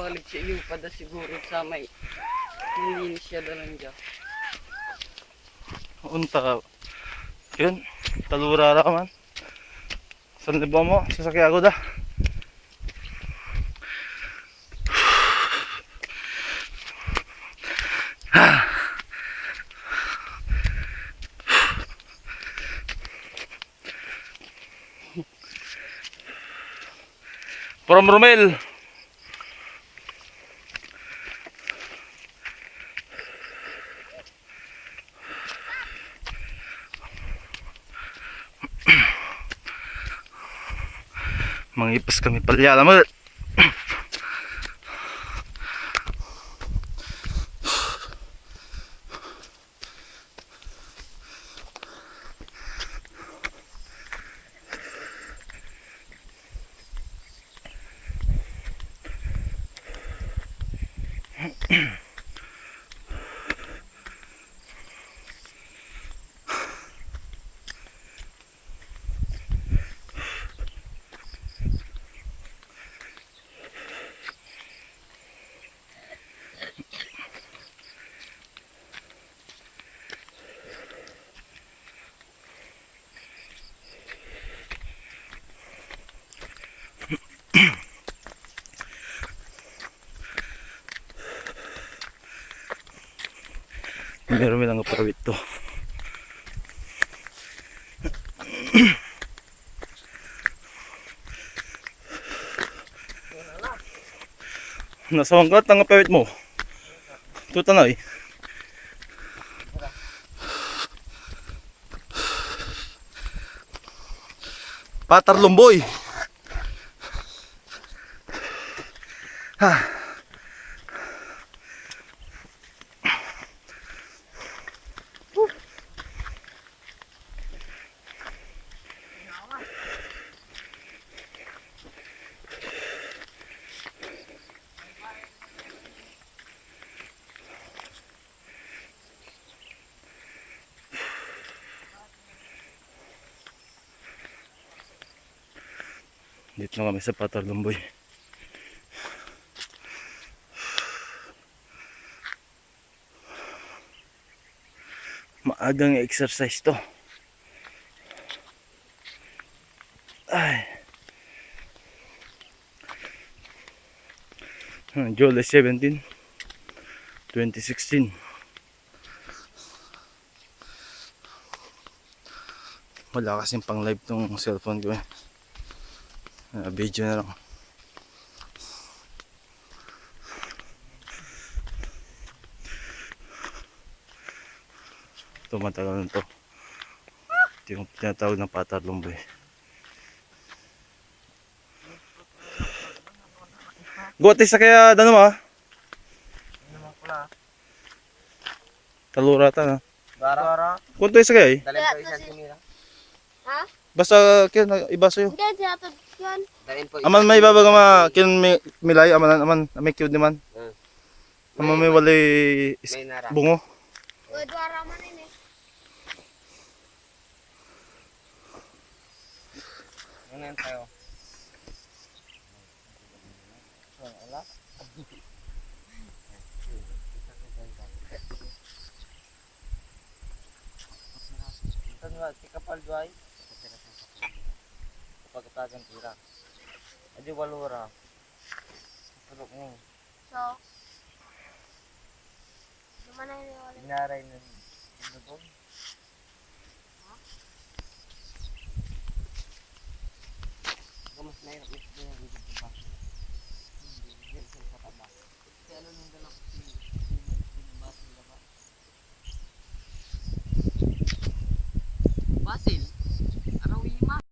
balik si Iliw pa da siguro sa may nilinis siya dalang dyan. Unta. Yun. Talura ra man. San libo mo? Sasakya ako da. From Romel. Mangipas kami palya lamang. Meron lang ang parawit to. Nasa wanggat ang pawit mo. Tuta na eh. Patar lumboy. Ha. Dito na kami sa Patar Lumboy. Maagang exercise to. Ay. July 17, 2016. Wala kasing pang live tong cellphone ko eh. Video na lang. Ito matagal na to. Ito yung tinatawag ng Patar Lumboy. Gotis sa kaya dano ma? Talura ta na. Bara? Kunto isa kaya eh? Dalim po isang kumira. Ha? Basta kaya iba sa'yo. Hindi, sinatod yun. Dalim po Aman may babaga ma kin milay aman may cute naman. Aman may wali may nara. bungo. Uy, dwara man yun eh. Ngayon tayo. Wala? Ito nga, si Kapal Duay. Pagkatagan tira. Adi walura. Tulog niya. So, naman na yun wala. Inaray ng dugong. Mas mahirap ito yung